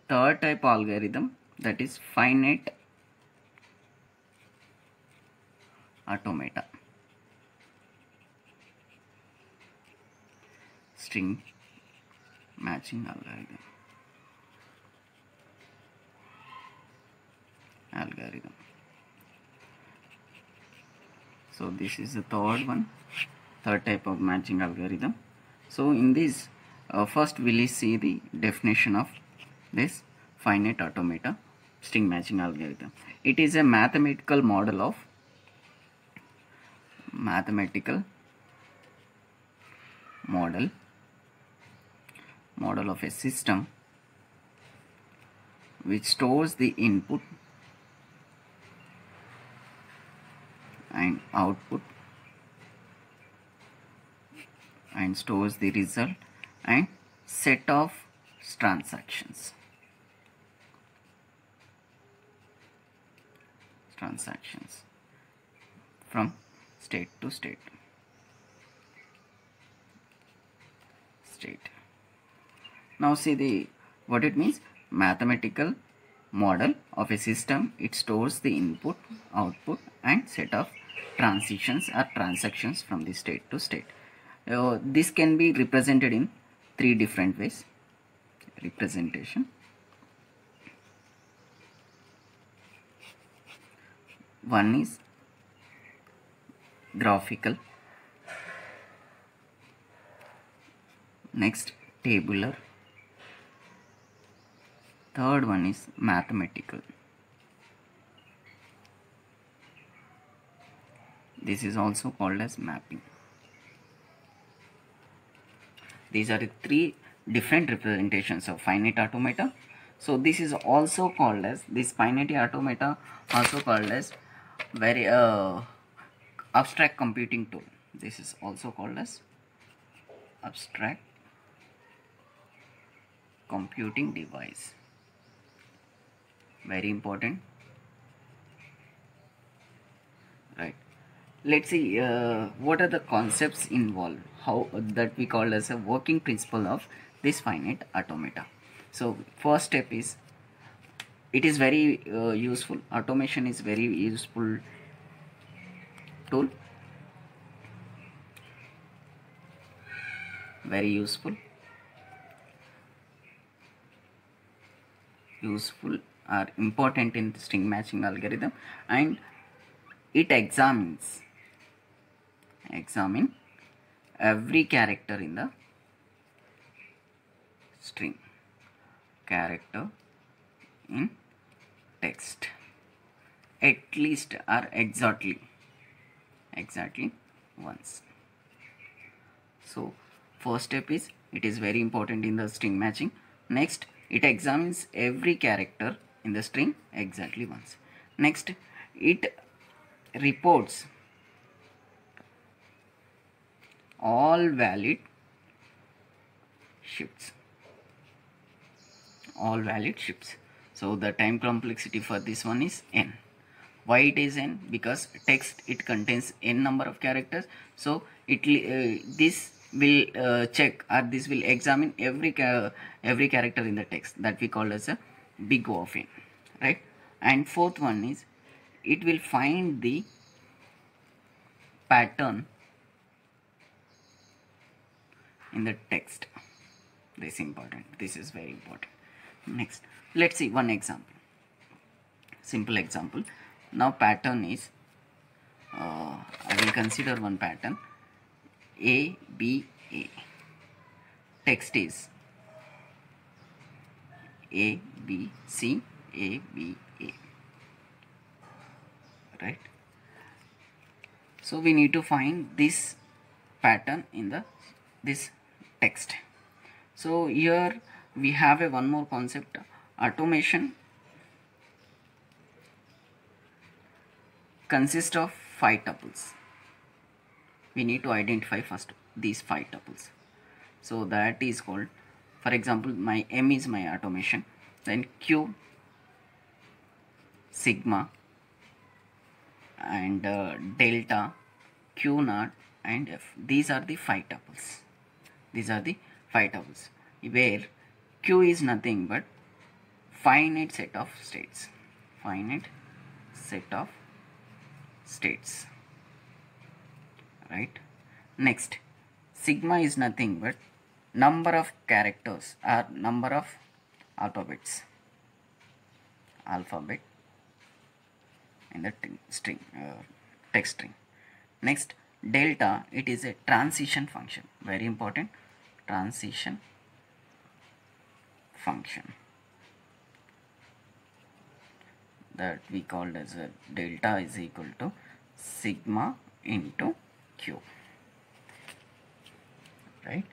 third type algorithm, that is finite automata, string matching algorithm. So this is the third type of matching algorithm. So in this, first we will see the definition of this finite automata string matching algorithm. It is a mathematical model of a system which stores the input and output and stores the result and set of transactions from state to state. Now see what it means. Mathematical model of a system. It stores the input, output and set of transitions or transactions from the state to state. This can be represented in three different ways. Representation. One is graphical. Next, tabular. Third one is mathematical. This is also called as mapping. These are the three different representations of finite automata. So this is also called as, this finite automata also called as very abstract computing tool. This is also called as abstract computing device. Very important, right? Let's see what are the concepts involved, how that we call as a working principle of this finite automata. So first step is, it is very useful. Automation is very useful tool, very useful are important in string matching algorithm, and it examine every character in the string, character in text, at least or exactly once. So first step is, it is very important in the string matching. Next, it examines every character in the string exactly once. Next, it reports all valid shifts. So the time complexity for this one is n. Why it is n? Because text, it contains n number of characters. So this will check, or this will examine every character in the text, that we call as a big O of n, right? And fourth one is, it will find the pattern in the text. This is very important. Next, let's see one example, simple example. Now pattern is, I will consider one pattern, A B A. Text is A B C A B A, right? So we need to find this pattern in this text. So here we have one more concept. Automation consists of 5 tuples. We need to identify first these 5 tuples. So that is called, for example, my M is my automation, then Q, sigma and delta, Q naught and F. These are the 5 tuples. Where Q is nothing but finite set of states. Finite set of states, right? Next, sigma is nothing but number of characters or number of alphabet in the string, text string. Next, delta, it is a transition function, very important, transition function, that we called as a delta is equal to sigma into q, right?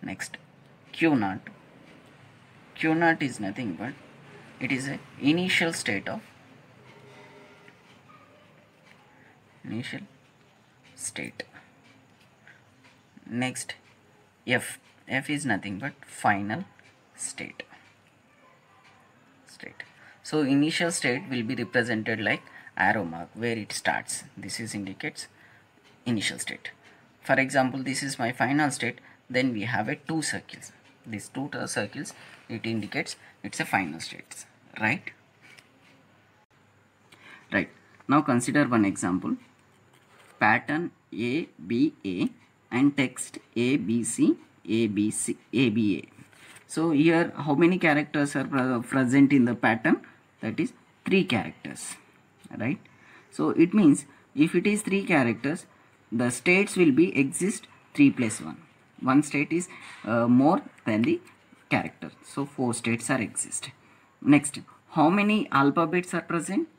Next, q naught is nothing but it is a initial state. Next, f is nothing but final state. So initial state will be represented like arrow mark where it starts. This is indicates initial state. For example, this is my final state. Then we have a 2 circles. These 2 circles, it indicates it's a final state, right? Right. Now consider one example. Pattern ABA and text ABC, ABA. So here how many characters are present in the pattern? That is 3 characters, right? So it means if it is 3 characters, the states will be exist 3 plus 1. One state is more than the character. So 4 states are exist. Next, how many alphabets are present?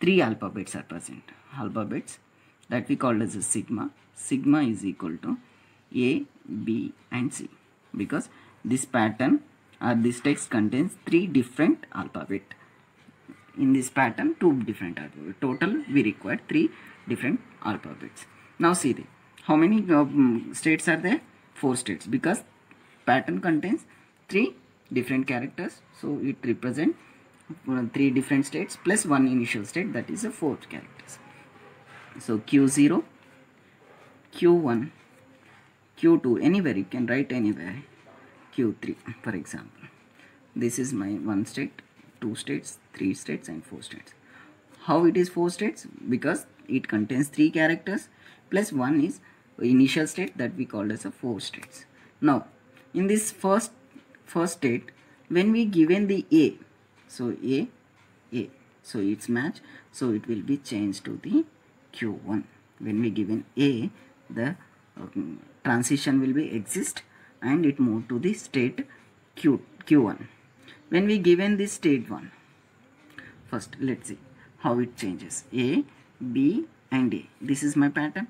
3 alphabets are present. Alphabets that we call as a sigma. Sigma is equal to A, B and C, because this pattern or this text contains 3 different alphabet. In this pattern 2 different alphabet. Total we require 3 different alphabets. Now see how many states are there? 4 states, because pattern contains 3 different characters, so it represents 3 different states plus 1 initial state, that is a 4 characters. So Q0, Q1, Q2, anywhere you can write anywhere. Q3 for example. This is my 1 state, 2 states, 3 states and 4 states. How it is 4 states? Because it contains 3 characters plus 1 is initial state, that we called as a 4 states. Now in this first state, when we given the A, so A, so it's match, so it will be changed to the Q1. When we given A, the transition will be exist and it move to the state Q1. When we given this state 1, first let's see how it changes. A, B and A. This is my pattern.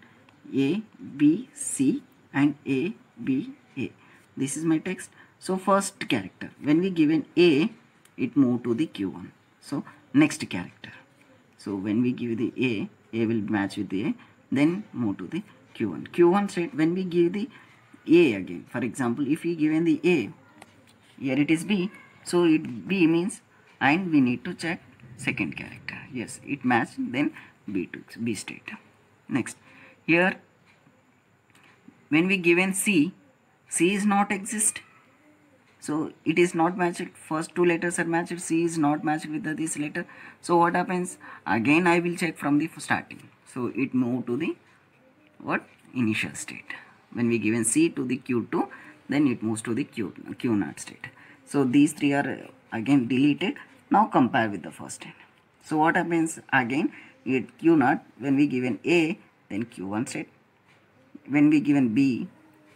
A, B, C and A, B, A. This is my text. So first character, when we given A, it move to the Q1. So next character. So when we give the A will match with the A, then move to the Q1. Q1 state, when we give the A again, for example, if we given the A, here it is B, so it B means, and we need to check second character. Yes, it matched, then B state. Next, here when we given C is not exist, so it is not matched. First 2 letters are matched, C is not matched with this letter. So what happens? Again I will check from the starting. So it move to the what? Initial state. When we given C to the Q2, then it moves to the Q0 state. So these 3 are again deleted. Now compare with the first one. So what happens? Again it Q0, when we given A, then Q1 state. When we given B,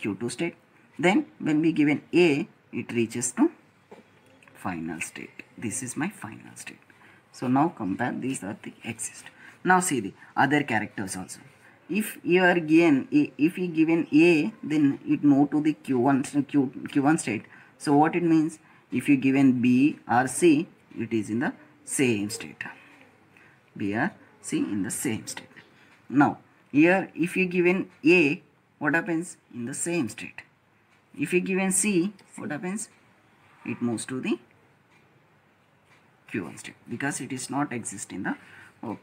Q2 state. Then when we given A, it reaches to final state. This is my final state. So now compare, these are the exist. Now see the other characters also. If you are given A, then it move to the Q1 state. So what it means? If you given B or C, it is in the same state. B or C in the same state. Now here if you given A, what happens? In the same state. If you given C, what happens? It moves to the Q1 state, because it is not exist in the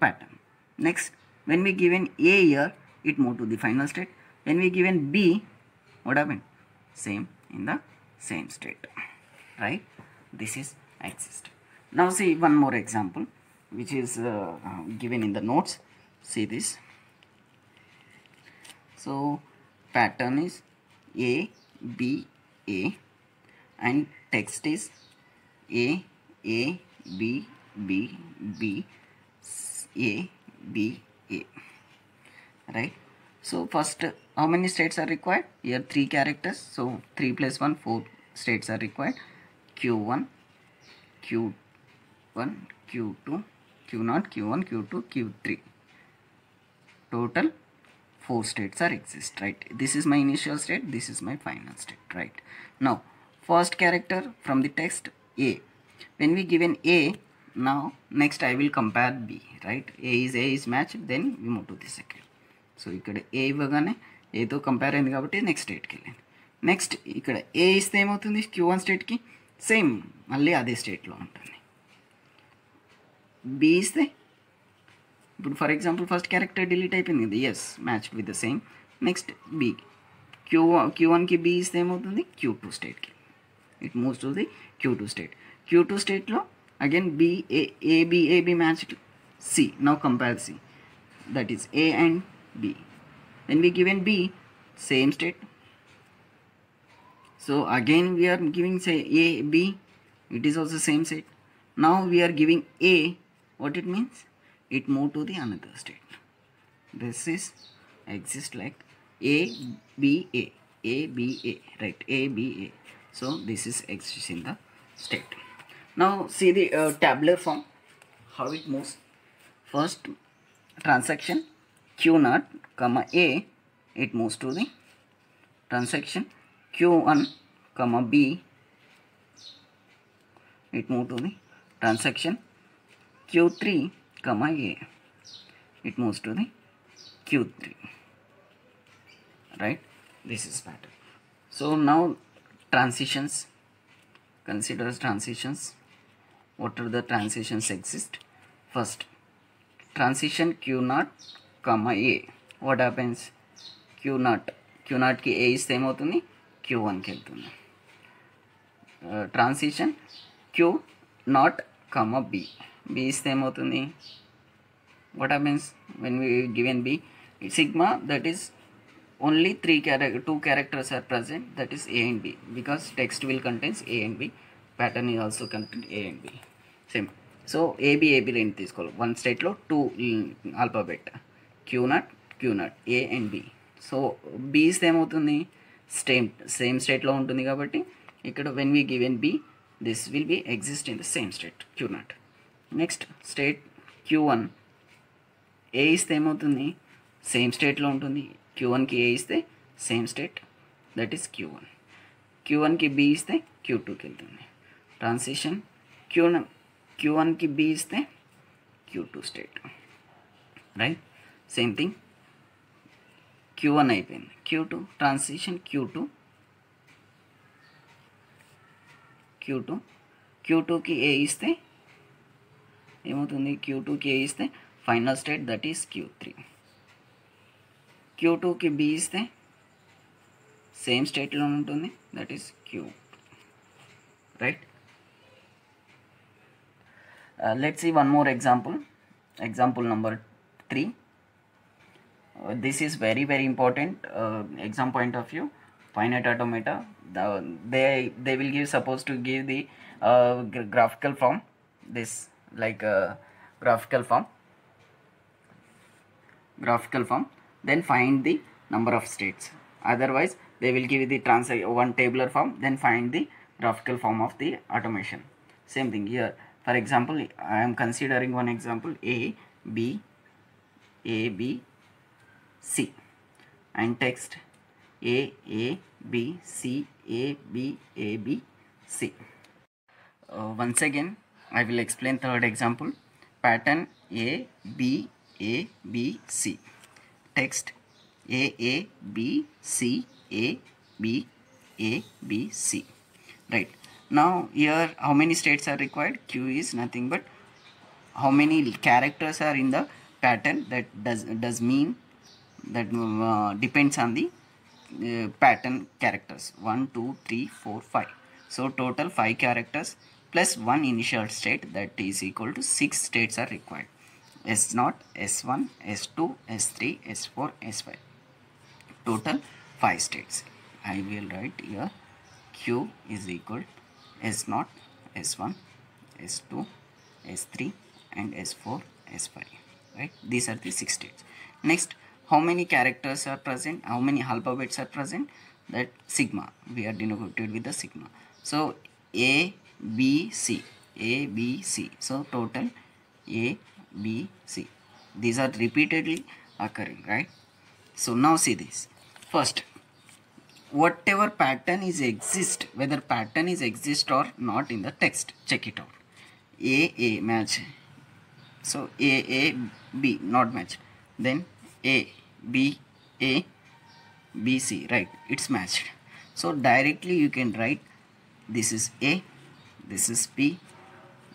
pattern. Next, when we given A here, it move to the final state. When we given B, what happened? Same in the same state, right? This is exist. Now see one more example which is given in the notes. See this. So pattern is A B A and text is A A B B B A B A, right? So first, how many states are required? Here 3 characters, so 3 plus 1 4 states are required. Q1 Q1 Q2 Q0 Q1 Q2 Q3, total 4 states are exist, right? This is my initial state, this is my final state, right? Now first character from the text A, when we given A, now next I will compare B, right? A is matched, then we move to the second. So ఇక్కడ ఏ ఇవ్వగానే ఏతో compare అయింది కాబట్టి next స్టేట్కి వెళ్ళింది. Next ఇక్కడ ఏ ఇస్తే ఏమవుతుంది, Q1 స్టేట్కి సేమ్ మళ్ళీ అదే స్టేట్లో ఉంటుంది. బి ఇస్తే ఇప్పుడు for example first character delete అయిపోయింది కదా, is match with the same. Next b Q1కి బి ఇస్తే ఏమవుతుంది, Q2 స్టేట్కి it moves to the Q2 state. Q2 స్టేట్లో again b ab match c. Now compare c, that is A and B. When we given B, same state. So again we are giving say A B, it is also same state. Now we are giving A, what it means, it move to the another state. This is exist like A B A, A B A, right? A B A. So this is exists in the state. Now see the tabular form, how it moves. First transaction Q0 comma A, it moves to the transaction Q1 comma B, it move to the transaction Q3 comma A, it moves to the Q3, right? This is pattern. So now transitions, consider transitions. What are the transitions exist? First transition Q0 comma A, what happens, Q0 కి A ఇస్తే ఏమవుతుంది, Q1కి వెళ్తుంది. Transition Q0 comma B, B ఇస్తే ఏమవుతుంది, what happens when we given B, sigma, that is only 2 characters are present, that is A and B, because text will contains A and B, pattern is also contain A and B, same. So AB రెండు తీసుకోవాలి, one స్టేట్లో 2 alphabet Q0 A and B. So B ఇస్తే ఏమవుతుంది, same స్టేట్లో ఉంటుంది కాబట్టి ఇక్కడ when we given B, this will be exist in the same state Q0. Next state Q1 A ఇస్తే ఏమవుతుంది, సేమ్ స్టేట్లో ఉంటుంది. Q1కి A ఇస్తే సేమ్ స్టేట్, దట్ ఈస్ Q1కి B ఇస్తే Q2కి వెళ్తుంది. ట్రాన్సిషన్ Q1కి B ఇస్తే Q2 state, right? Same thing Q1 అయిపోయింది, Q2 ట్రాన్సిషన్ Q2కి A ఇస్తే ఏమవుతుంది, Q2కి A ఇస్తే final state, that is Q3. Q2కి B ఇస్తే సేమ్ స్టేట్లో ఉంటుంది, that is Q, right? Let's see one more example number 3. This is very important exam point of view. Finite automata, they will give, supposed to give the graphical form, this like graphical form, then find the number of states. Otherwise they will give the one tabular form, then find the graphical form of the automation. Same thing here. For example, I am considering one example, A B C and text A B C A B C. Once again I will explain third example. Pattern A B C, text A B C A B C, right? Now here how many states are required? Q is nothing but how many characters are in the pattern, that does mean that depends on the pattern characters, 1 2 3 4 5. So total 5 characters plus 1 initial state, that is equal to 6 states are required. S0, S1, S2, S3, S4, S5. Total 5 states. I will write here Q is equal S0, S1, S2, S3 and S4, S5. Right? These are the 6 states. Next, how many characters are present? How many alphabets are present? That sigma. We are denoted with the sigma. So A, B, C. A, B, C. So total A, B, C. These are repeatedly occurring, right? So now see this. First, whatever pattern is exist, whether pattern is exist or not in the text, check it out. A match. So A B not match. Then A B C, right? It's matched. So directly you can write this is A, this is B,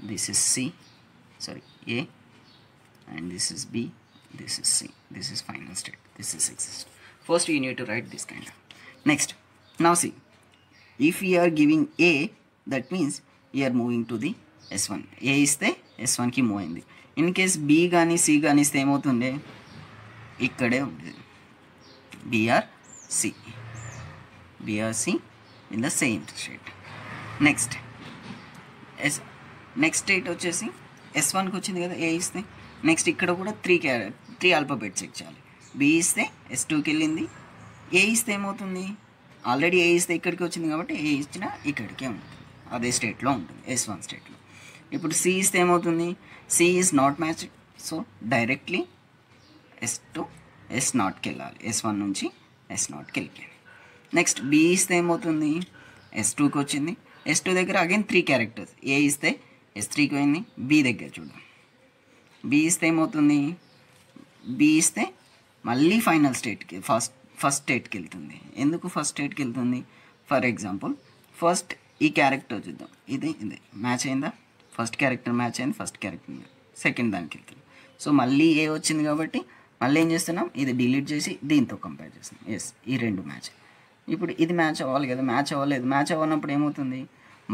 this is C, sorry A, and this is B, this is C. This is final state. This is exist. First you need to write this kind of. Next, now see, if we are giving A, that means we are moving to the S1. A is the S1 ki move అయింది. In case B కానీ C కానీ ఇస్తే ఏమవుతుంది, ఇక్కడే ఉండేది BRC in the same state. Next state వచ్చేసి S1కి వచ్చింది కదా, A ఇస్తే నెక్స్ట్ ఇక్కడ కూడా త్రీ ఆల్ఫాబెట్స్ చెక్ చేయాలి. B ఇస్తే S2కి వెళ్ళింది, A ఇస్తే ఏమవుతుంది, ఆల్రెడీ A ఇస్తే ఇక్కడికి వచ్చింది కాబట్టి A ఇచ్చిన ఇక్కడికే ఉంటుంది, అదే స్టేట్లో ఉంటుంది S1 స్టేట్లో. ఇప్పుడు C ఇస్తే ఏమవుతుంది, C is not matched, so directly S2 S0కి వెళ్ళాలి, S1 నుంచి S0కి వెళ్ళిపోయింది. నెక్స్ట్ B ఇస్తే ఏమవుతుంది, S2కి వచ్చింది, S2 దగ్గర అగైన్ 3 క్యారెక్టర్స్, A ఇస్తే S3కి పోయింది, B దగ్గర చూద్దాం, B ఇస్తే ఏమవుతుంది, B ఇస్తే మళ్ళీ ఫైనల్ స్టేట్కి ఫస్ట్ స్టేట్కి వెళ్తుంది. ఎందుకు ఫస్ట్ స్టేట్కి వెళ్తుంది, ఫర్ ఎగ్జాంపుల్ ఫస్ట్ ఈ క్యారెక్టర్ చూద్దాం, ఇది మ్యాచ్ అయిందా, ఫస్ట్ క్యారెక్టర్ మ్యాచ్ అయింది, ఫస్ట్ క్యారెక్టర్ సెకండ్ దానికి వెళ్తుంది. సో మళ్ళీ ఏ వచ్చింది కాబట్టి మళ్ళీ ఏం చేస్తున్నాం, ఇది డిలీట్ చేసి దీంతో కంపేర్ చేస్తున్నాం. ఎస్, ఈ రెండు మ్యాచ్. ఇప్పుడు ఇది మ్యాచ్ అవ్వాలి కదా, మ్యాచ్ అవ్వలేదు. మ్యాచ్ అవ్వనప్పుడు ఏమవుతుంది,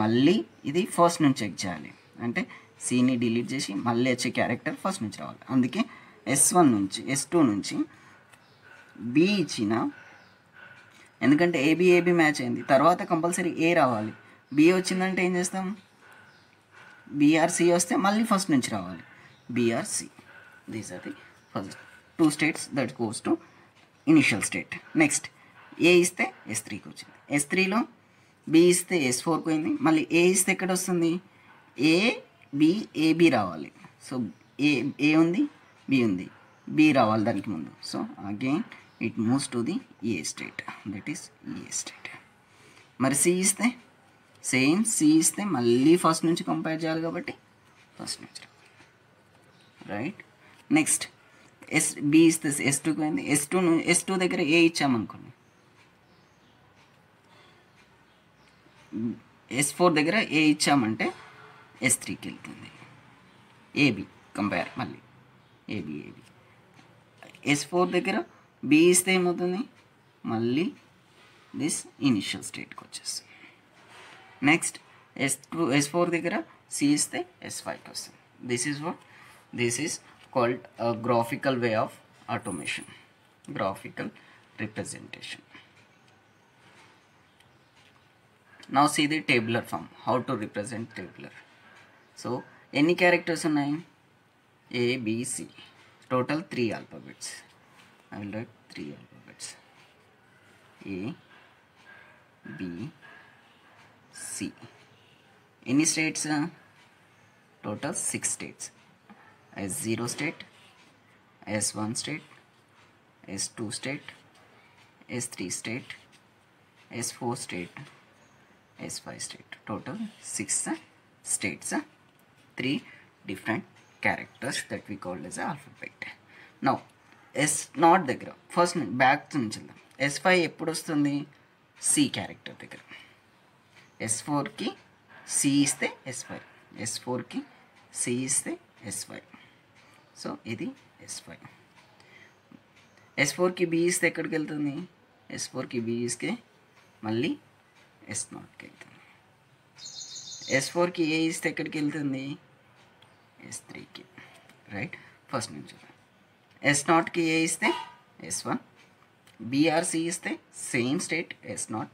మళ్ళీ ఇది ఫస్ట్ నుంచి చెక్ చేయాలి, అంటే సిని డిలీట్ చేసి మళ్ళీ వచ్చే క్యారెక్టర్ ఫస్ట్ నుంచి రావాలి. అందుకే S1 నుంచి S2 నుంచి B ఇచ్చిన, ఎందుకంటే ఏబి మ్యాచ్ అయింది, తర్వాత కంపల్సరీ ఏ రావాలి. B వచ్చిందంటే ఏం చేస్తాం, BRC వస్తే మళ్ళీ ఫస్ట్ నుంచి రావాలి, BRC. These are the first 2 states that goes to initial state. Next a ఇస్తే S3కి వచ్చింది, S3లో B ఇస్తే S4కి పోయింది, మళ్ళీ ఏ ఇస్తే ఎక్కడ వస్తుంది, AB రావాలి. సో ఏ ఉంది, B ఉంది, B రావాలి దానికి ముందు. So again it moves to the A state, that is a state. మరి C ఇస్తే సేమ్, C ఇస్తే మళ్ళీ ఫస్ట్ నుంచి కంపేర్ చేయాలి కాబట్టి ఫస్ట్ నుంచి రైట్. నెక్స్ట్ B ఇస్తే S2కి పోయింది, S2 దగ్గర ఏ ఇచ్చామనుకోండి, S4 దగ్గర ఏ ఇచ్చామంటే S3కి వెళ్తుంది, AB కంపేర్ మళ్ళీ AB. S4 దగ్గర B ఇస్తే ఏమవుతుంది, మళ్ళీ దిస్ ఇనిషియల్ స్టేట్కి వచ్చేస్తుంది. నెక్స్ట్ S4 దగ్గర C ఇస్తే S5కి వస్తుంది. This is called graphical way of automation, graphical representation. Now see the tabular form, how to represent tabular. So ఎన్ని క్యారెక్టర్స్ ఉన్నాయి, A B C, total 3 alphabets. I will write 3 alphabets, A B C. Any states, total 6 states. S0 state, S1 state, S2 state, S3 state, S4 state, S5 state. Total 6 states, 3 different characters that we call as alphabet. Now S0 దగ్గర first back నుంచి S5 ఎప్పుడు వస్తుంది, C character దగ్గర. S4కి C ఇస్తే S5, S4కి C ఇస్తే S5. So ఇది S5. S4కి B ఇస్తే ఎక్కడికి వెళ్తుంది, S4కి B ఇస్తే మళ్ళీ S0కి వెళ్తుంది. S4కి ఏ ఇస్తే ఎక్కడికి వెళ్తుంది, S3కి, రైట్. ఫస్ట్ నుంచి S0కి ఏ ఇస్తే S1, BRC ఇస్తే సేమ్ స్టేట్ S0,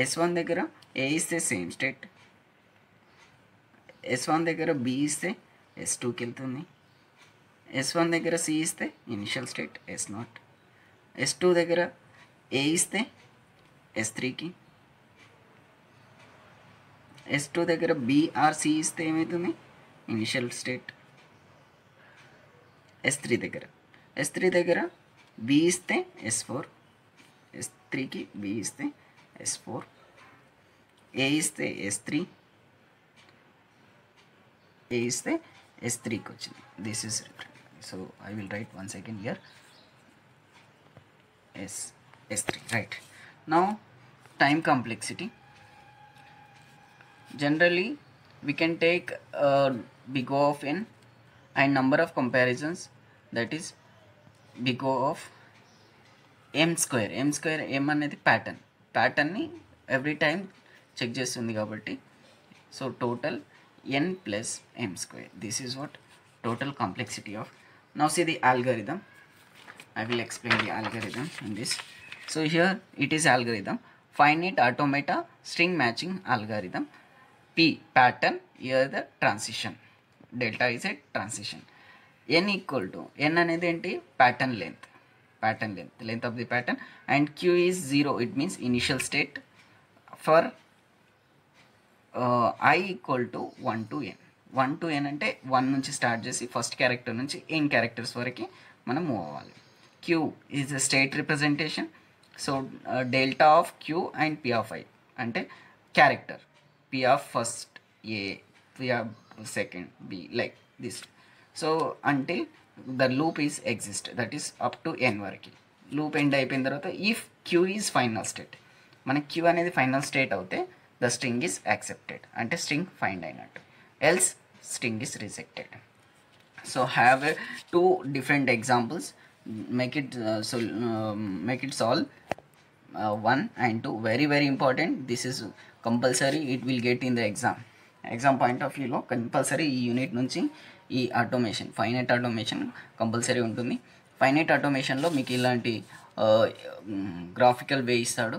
S1 దగ్గర ఏ ఇస్తే సేమ్ స్టేట్, S1 దగ్గర B ఇస్తే S2కి వెళ్తుంది, S1 దగ్గర C ఇస్తే ఇనిషియల్ స్టేట్ S0, S2 దగ్గర ఏ ఇస్తే S3కి, S2 దగ్గర BRC ఇస్తే ఏమవుతుంది, ఇనిషియల్ స్టేట్. S3 దగ్గర B ఇస్తే S4, S3కి B ఇస్తే S4, ఏ ఇస్తే S3, ఏ ఇస్తే S3కి వచ్చింది. This is reference. So I will write one second here S3, right. Now time complexity. Generally we can take big O of n and number of comparisons, that is big O of m square. M అనేది ప్యాటర్న్ని every time check చేస్తుంది కాబట్టి, so total n plus m square. This is what total complexity of. Now see the algorithm. I will explain the algorithm in this. So here it is algorithm, finite automata string matching algorithm. P pattern, here the transition, delta is a transition. N equal to, n అనేది ఏంటి, pattern length of the pattern, and q is 0, it means initial state. For I equal to 1 to n అంటే 1 నుంచి start చేసి first character నుంచి n characters వరకు మనం move అవ్వాలి. Q is the state representation. So delta of Q and P of I అంటే character, P of first A, P of second B, like this. So until the loop is exist, that is up to n వరకు. Loop end అయిపోయిన తర్వాత if Q is final state, మనకి Q అనేది final state అవుతే the string is accepted, అంటే string find అయినట్టు, else string is rejected. So have 2 different examples. Make it solve 1 and 2. Very important. This is compulsory, it will get in the exam point of view లో compulsory ఈ unit నుంచి ఈ automation, finite automation compulsory ఉంటుంది. Finite ఆటోమేషన్లో మీకు ఇలాంటి graphical way ఇస్తాడు.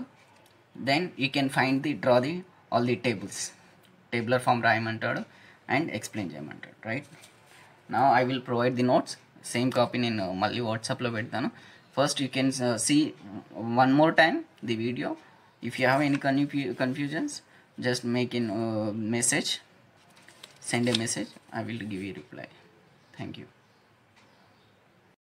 Then you can find draw all the tabular form రాయమంటాడు అండ్ ఎక్స్ప్లెయిన్ చేయమంటాడు, right. Now I will provide the notes. Same copy నేను మళ్ళీ వాట్సాప్లో పెడతాను. First you can see one more time the video. If you have any confusions, just make in message, send a message, I will give you reply. Thank you.